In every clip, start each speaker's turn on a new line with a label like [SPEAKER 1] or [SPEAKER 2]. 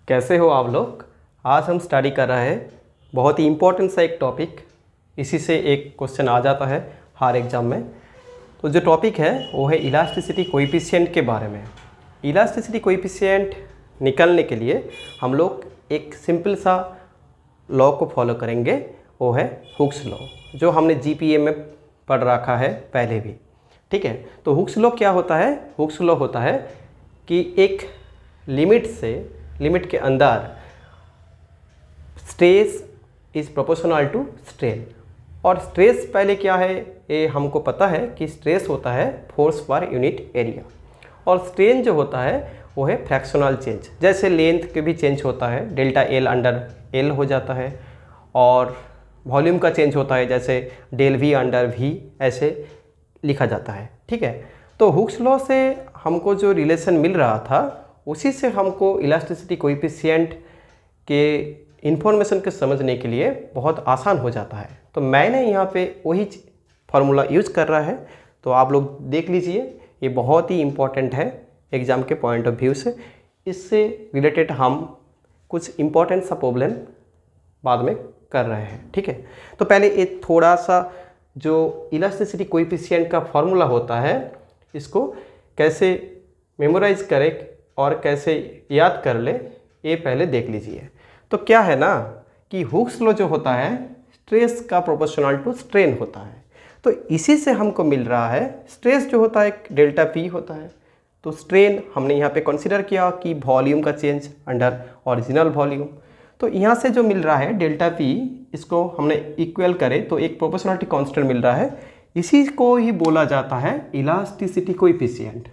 [SPEAKER 1] कैसे हो आप लोग। आज हम स्टडी कर रहे हैं बहुत ही इम्पोर्टेंट सा एक टॉपिक। इसी से एक क्वेश्चन आ जाता है हर एग्ज़ाम में। तो जो टॉपिक है वो है इलास्टिसिटी कोएफिशिएंट के बारे में। इलास्टिसिटी कोएफिशिएंट निकालने के लिए हम लोग एक सिंपल सा लॉ को फॉलो करेंगे, वो है हुक्स लॉ, जो हमने जीपीए में पढ़ रखा है पहले भी। ठीक है, तो हुक्स लॉ क्या होता है? हुक्स लॉ होता है कि एक लिमिट के अंदर stress is proportional to strain. और स्ट्रेस पहले क्या है ये हमको पता है कि स्ट्रेस होता है फोर्स पर यूनिट एरिया, और स्ट्रेन जो होता है वो है फ्रैक्शनल चेंज। जैसे लेंथ के भी चेंज होता है, डेल्टा एल अंडर एल हो जाता है, और वॉल्यूम का चेंज होता है जैसे डेल वी अंडर वी, ऐसे लिखा जाता है। ठीक है, तो हुक्स लॉ से हमको जो रिलेशन मिल रहा था उसी से हमको इलास्टिसिटी कोएफिशिएंट के इन्फॉर्मेशन के समझने के लिए बहुत आसान हो जाता है। तो मैंने यहाँ पे वही फार्मूला यूज कर रहा है, तो आप लोग देख लीजिए, ये बहुत ही इम्पॉर्टेंट है एग्ज़ाम के पॉइंट ऑफ व्यू से। इससे रिलेटेड हम कुछ इम्पॉर्टेंट सा प्रॉब्लम बाद में कर रहे हैं। ठीक है, तो पहले एक थोड़ा सा जो इलास्टिसिटी कोएफिशिएंट का फार्मूला होता है इसको कैसे मेमोराइज करें और कैसे याद कर ले, ये पहले देख लीजिए। तो क्या है ना कि हुक्स लॉ जो होता है स्ट्रेस का प्रोपोर्शनल टू स्ट्रेन होता है। तो इसी से हमको मिल रहा है स्ट्रेस जो होता है डेल्टा पी होता है, तो स्ट्रेन हमने यहाँ पे कंसीडर किया कि वॉल्यूम का चेंज अंडर ओरिजिनल वॉल्यूम। तो यहाँ से जो मिल रहा है डेल्टा पी, इसको हमने इक्वल करें तो एक प्रोपोर्शनलिटी कांस्टेंट मिल रहा है, इसी को ही बोला जाता है इलास्टिसिटी कोएफिशिएंट।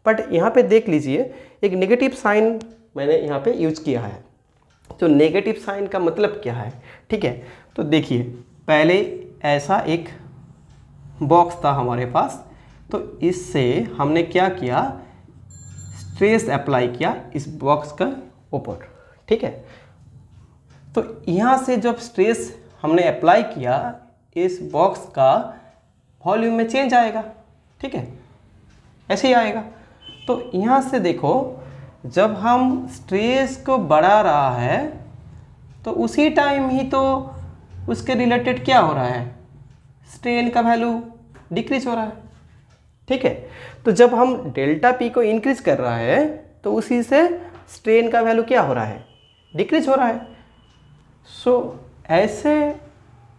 [SPEAKER 1] बट यहाँ पे देख लीजिए एक नेगेटिव साइन मैंने यहाँ पे यूज किया है। तो नेगेटिव साइन का मतलब क्या है? ठीक है, तो देखिए पहले ऐसा एक बॉक्स था हमारे पास, तो इससे हमने क्या किया, स्ट्रेस अप्लाई किया इस बॉक्स का ऊपर। ठीक है, तो यहाँ से जब स्ट्रेस हमने अप्लाई किया इस बॉक्स का वॉल्यूम में चेंज आएगा। ठीक है, ऐसे ही आएगा। तो यहाँ से देखो जब हम स्ट्रेस को बढ़ा रहा है तो उसी टाइम ही तो उसके रिलेटेड क्या हो रहा है, स्ट्रेन का वैल्यू डिक्रीज हो रहा है। ठीक है, तो जब हम डेल्टा पी को इंक्रीज कर रहा है तो उसी से स्ट्रेन का वैल्यू क्या हो रहा है, डिक्रीज हो रहा है। सो ऐसे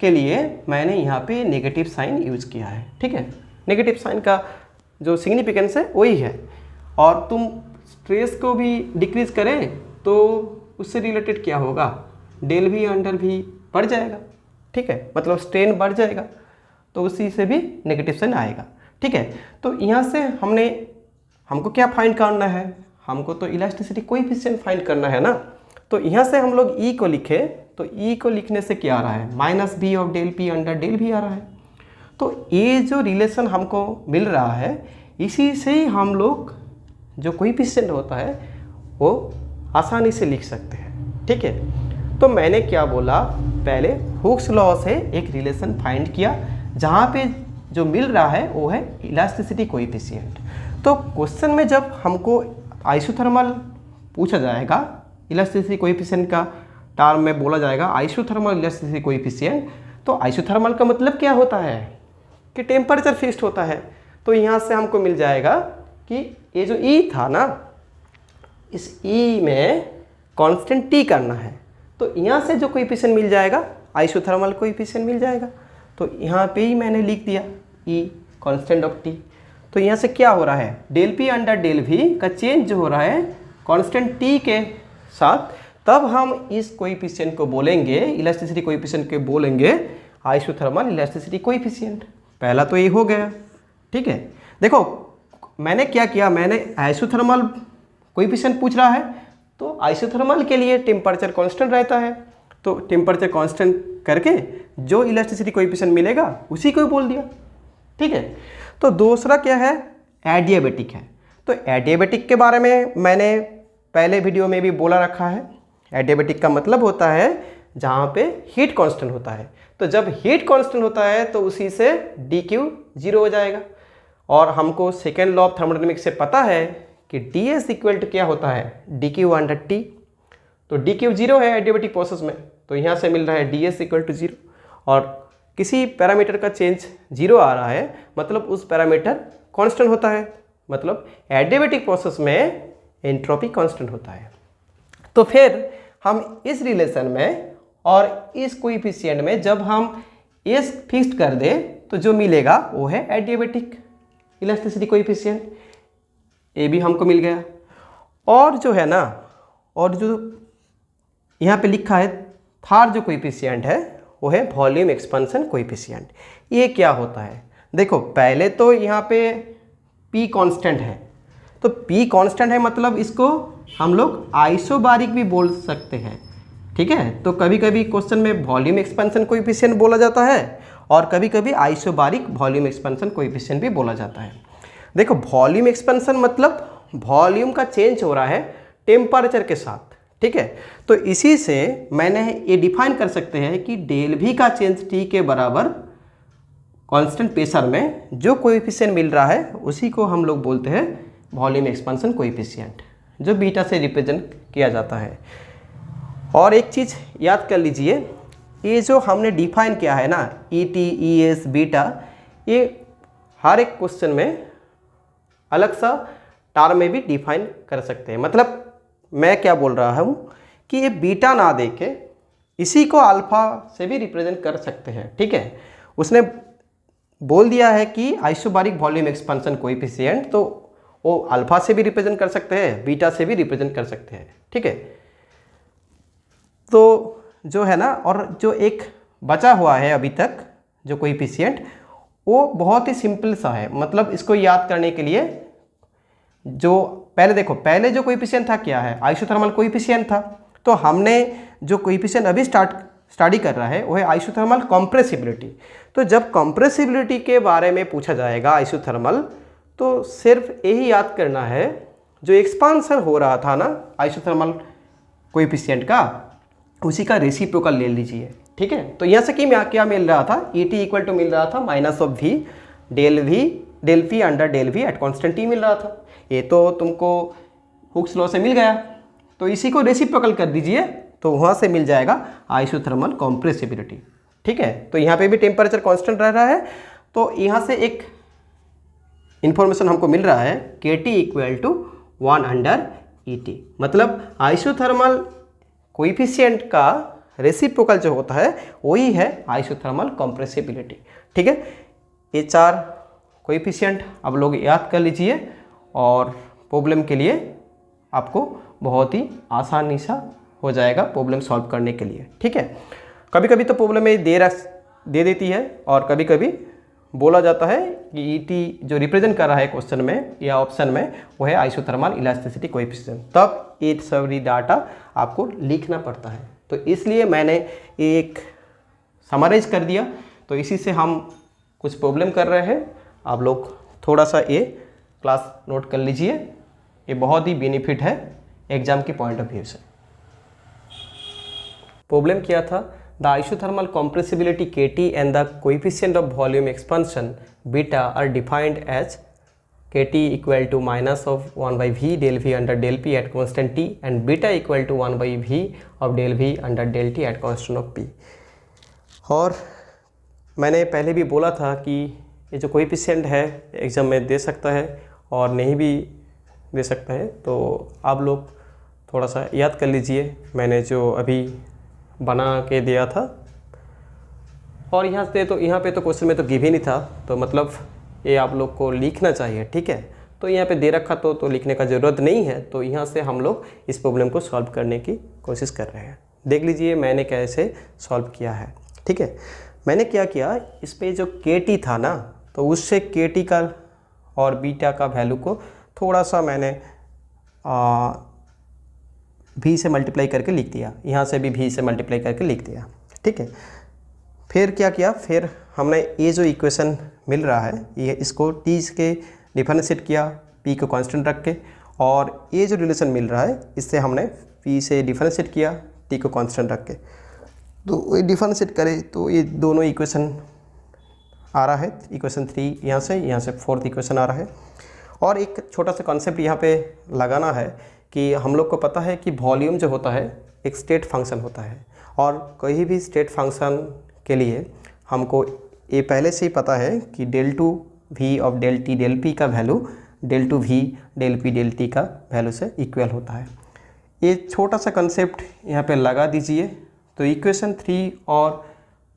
[SPEAKER 1] के लिए मैंने यहाँ पे नेगेटिव साइन यूज किया है। ठीक है, नेगेटिव साइन का जो सिग्निफिकेंस है वही है, और तुम स्ट्रेस को भी डिक्रीज करें तो उससे रिलेटेड क्या होगा, डेल वी अंडर भी बढ़ जाएगा। ठीक है, मतलब स्ट्रेन बढ़ जाएगा, तो उसी से भी नेगेटिव साइन आएगा। ठीक है, तो यहाँ से हमको क्या फाइंड करना है, हमको तो इलास्टिसिटी कोएफिशिएंट फाइंड करना है ना। तो यहाँ से हम लोग ई को लिखे, तो ई को लिखने से क्या आ रहा है, minus B of del P under del भी आ रहा है। तो ये जो रिलेशन हमको मिल रहा है इसी से ही हम लोग जो कोएफिशिएंट होता है वो आसानी से लिख सकते हैं। ठीक है, तो मैंने क्या बोला, पहले हुक्स लॉ से एक रिलेशन फाइंड किया जहाँ पे जो मिल रहा है वो है इलास्टिसिटी कोएफिशिएंट। तो क्वेश्चन में जब हमको आइसोथर्मल पूछा जाएगा, इलास्टिसिटी कोएफिशिएंट का टर्म में बोला जाएगा आइसोथर्मल इलास्टिसिटी कोएफिशिएंट, तो आइसोथर्मल का मतलब क्या होता है कि टेम्परेचर फिक्स्ड होता है। तो यहाँ से हमको मिल जाएगा कि ये जो ई था ना, इस ई में कांस्टेंट टी करना है, तो यहाँ से जो कोएफिशिएंट मिल जाएगा आइसोथर्मल कोएफिशिएंट मिल जाएगा। तो यहाँ पे ही मैंने लिख दिया ई कांस्टेंट ऑफ टी। तो यहाँ से क्या हो रहा है, del P under del V का चेंज जो हो रहा है कांस्टेंट टी के साथ, तब हम इस कोएफिशिएंट को बोलेंगे, इलास्टिसिटी कोएफिशिएंट के बोलेंगे आइसोथर्मल इलास्टिसिटी कोएफिशिएंट। पहला तो ये हो गया। ठीक है, देखो मैंने क्या किया, मैंने आइसोथर्मल कोएफिशिएंट पूछ रहा है तो आइसोथर्मल के लिए टेम्परेचर कांस्टेंट रहता है, तो टेम्परेचर कांस्टेंट करके जो इलास्टिसिटी कोएफिशिएंट मिलेगा उसी को बोल दिया। ठीक है, तो दूसरा क्या है, एडियाबेटिक है। तो एडियाबेटिक के बारे में मैंने पहले वीडियो में भी बोला रखा है। एडियाबेटिक का मतलब होता है जहाँ पे हीट कांस्टेंट होता है, तो जब हीट कांस्टेंट होता है तो उसी से डी क्यू जीरो हो जाएगा। और हमको सेकेंड लॉ ऑफ थर्मोडायनेमिक्स से पता है कि डी एस इक्वल टू क्या होता है, डी क्यू अंडर टी। तो डी क्यू 0 है एडियाबेटिक प्रोसेस में, तो यहाँ से मिल रहा है डी एस इक्वल टू 0। और किसी पैरामीटर का चेंज 0 आ रहा है मतलब उस पैरामीटर कांस्टेंट होता है, मतलब एडियाबेटिक प्रोसेस में एंट्रोपी कांस्टेंट होता है। तो फिर हम इस रिलेशन में और इस कोएफिशिएंट में जब हम एस फिक्स्ड कर दें तो जो मिलेगा वो है एडियाबेटिक इलास्टिसिटी कोएफिशिएंट, ए भी हमको मिल गया। और जो है ना, और जो यहाँ पे लिखा है थर्ड जो कोएफिशिएंट है वो है वॉल्यूम एक्सपेंशन कोएफिशिएंट। ये क्या होता है, देखो पहले तो यहाँ पे P कांस्टेंट है, तो P कांस्टेंट है मतलब इसको हम लोग आइसोबारिक भी बोल सकते हैं, ठीक है। तो कभी कभी क्वेश्चन में वॉल्यूम एक्सपेंशन कोएफिशिएंट बोला जाता है और कभी कभी आइसोबारिक वॉल्यूम एक्सपेंशन कोएफिशिएंट भी बोला जाता है। देखो वॉल्यूम एक्सपेंशन मतलब वॉल्यूम का चेंज हो रहा है टेम्परेचर के साथ, ठीक है। तो इसी से मैंने ये डिफाइन कर सकते हैं कि डेल वी का चेंज टी के बराबर कांस्टेंट प्रेशर में जो कोएफिशिएंट मिल रहा है उसी को हम लोग बोलते हैं वॉल्यूम एक्सपेंशन कोएफिशिएंट, जो बीटा से रिप्रेजेंट किया जाता है। और एक चीज़ याद कर लीजिए, ये जो हमने डिफाइन किया है ना E T E S beta, ये हर एक क्वेश्चन में अलग सा टर्म में भी डिफाइन कर सकते हैं। मतलब मैं क्या बोल रहा हूँ कि ये बीटा ना देके इसी को अल्फा से भी रिप्रेजेंट कर सकते हैं, ठीक है। उसने बोल दिया है कि आइसोबारिक वॉल्यूम एक्सपेंशन कोएफिशिएंट, तो वो अल्फा से भी रिप्रेजेंट कर सकते हैं, बीटा से भी रिप्रेजेंट कर सकते हैं, ठीक है। तो जो है ना, और जो एक बचा हुआ है अभी तक जो कोएफिशिएंट, वो बहुत ही सिंपल सा है। मतलब इसको याद करने के लिए जो पहले देखो, पहले जो कोएफिशिएंट था क्या है, आइसोथर्मल कोएफिशिएंट था। तो हमने जो कोएफिशिएंट अभी स्टडी कर रहा है वो है आइसोथर्मल कंप्रेसिबिलिटी। तो जब कंप्रेसिबिलिटी के बारे में पूछा जाएगा आइसोथर्मल, तो सिर्फ यही याद करना है जो एक्सपांसन हो रहा था ना आइसोथर्मल कोएफिशिएंट का, उसी का रेसिप्रोकल ले लीजिए, ठीक है। तो यहाँ से क्या मिल रहा था, ई टी इक्वल टू मिल रहा था minus of V del P under del V at constant T मिल रहा था। ये तो तुमको हुक्स लॉ से मिल गया, तो इसी को रेसिप्रोकल कर दीजिए तो वहाँ से मिल जाएगा आइसोथर्मल कंप्रेसिबिलिटी, ठीक है। तो यहाँ पे भी टेम्परेचर कांस्टेंट रह रहा है, तो यहाँ से एक इंफॉर्मेशन हमको मिल रहा है K T equal to 1 under E T. मतलब आइसोथर्मल कोएफिशिएंट का रेसिप्रोकल जो होता है वही है आइसोथर्मल कंप्रेसिबिलिटी, ठीक है। ये 4 कोएफिशिएंट अब लोग याद कर लीजिए और प्रॉब्लम के लिए आपको बहुत ही आसानी सा हो जाएगा प्रॉब्लम सॉल्व करने के लिए, ठीक है। कभी कभी तो प्रॉब्लम में दे देती है और कभी कभी बोला जाता है कि ई टी जो रिप्रेजेंट कर रहा है क्वेश्चन में या ऑप्शन में वो है आइसोथर्मल इलास्टिसिटी कोएफिशिएंट, तब ये सभी डाटा आपको लिखना पड़ता है। तो इसलिए मैंने एक समराइज कर दिया, तो इसी से हम कुछ प्रॉब्लम कर रहे हैं। आप लोग थोड़ा सा ये क्लास नोट कर लीजिए, ये बहुत ही बेनिफिट है एग्जाम के पॉइंट ऑफ व्यू से। प्रॉब्लम क्या था, the isothermal compressibility Kt and the coefficient of volume expansion beta are defined as Kt equal to minus of 1 by V del V under del P at constant T and beta equal to 1 by V of del V under del T at constant of P। और मैंने पहले भी बोला था कि ये जो coefficient है एग्जाम में दे सकता है और नहीं भी दे सकता है, तो आप लोग थोड़ा सा याद कर लीजिए। मैंने जो अभी बना के दिया था और यहाँ पे तो क्वेश्चन में तो गिव ही नहीं था, तो मतलब ये आप लोग को लिखना चाहिए, ठीक है। तो यहाँ पे दे रखा तो लिखने का ज़रूरत नहीं है, तो यहाँ से हम लोग इस प्रॉब्लम को सॉल्व करने की कोशिश कर रहे हैं। देख लीजिए मैंने कैसे सॉल्व किया है, ठीक है। मैंने क्या किया, इस पर जो Kt था ना, तो उससे Kt का और बीटा का वैल्यू को थोड़ा सा मैंने V से मल्टीप्लाई करके लिख दिया, यहाँ से भी V से मल्टीप्लाई करके लिख दिया, ठीक है। फिर क्या किया, फिर हमने ये जो इक्वेशन मिल रहा है ये इसको t के डिफरेंशिएट किया p को कांस्टेंट रख के, और ये जो रिलेशन मिल रहा है इससे हमने p से डिफरेंशिएट किया t को कांस्टेंट रख के। तो ये डिफरेंशिएट करें तो ये दोनों इक्वेशन आ रहा है, इक्वेशन 3 यहाँ से 4th इक्वेशन आ रहा है। और एक छोटा सा कॉन्सेप्ट यहाँ पे लगाना है कि हम लोग को पता है कि वॉल्यूम जो होता है एक स्टेट फंक्शन होता है, और कोई भी स्टेट फंक्शन के लिए हमको ये पहले से ही पता है कि del two v of del t del p का value del two v del p del t का वैल्यू से इक्वल होता है। ये छोटा सा कंसेप्ट यहाँ पे लगा दीजिए, तो इक्वेशन 3 और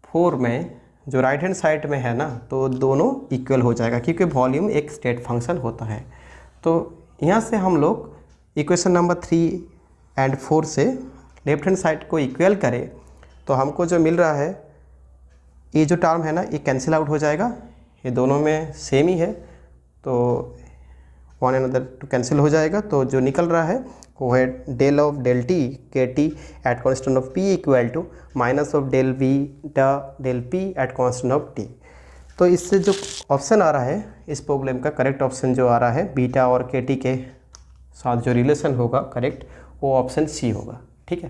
[SPEAKER 1] 4 में जो राइट हैंड साइड में है ना, तो दोनों इक्वल हो जाएगा क्योंकि वॉल्यूम एक स्टेट फंक्शन होता है। तो यहाँ से हम लोग इक्वेशन नंबर 3 एंड 4 से लेफ्ट हैंड साइड को इक्वल करें तो हमको जो मिल रहा है, ये जो टर्म है ना ये कैंसिल आउट हो जाएगा, ये दोनों में सेम ही है, तो वन अनदर टू कैंसिल हो जाएगा। तो जो निकल रहा है वो है del of del T K T at constant of P equal to minus of del V del P at constant of T. तो इससे जो ऑप्शन आ रहा है इस प्रॉब्लम का करेक्ट ऑप्शन जो आ रहा है बीटा और के टी के साथ जो रिलेशन होगा करेक्ट, वो ऑप्शन सी होगा। ठीक है।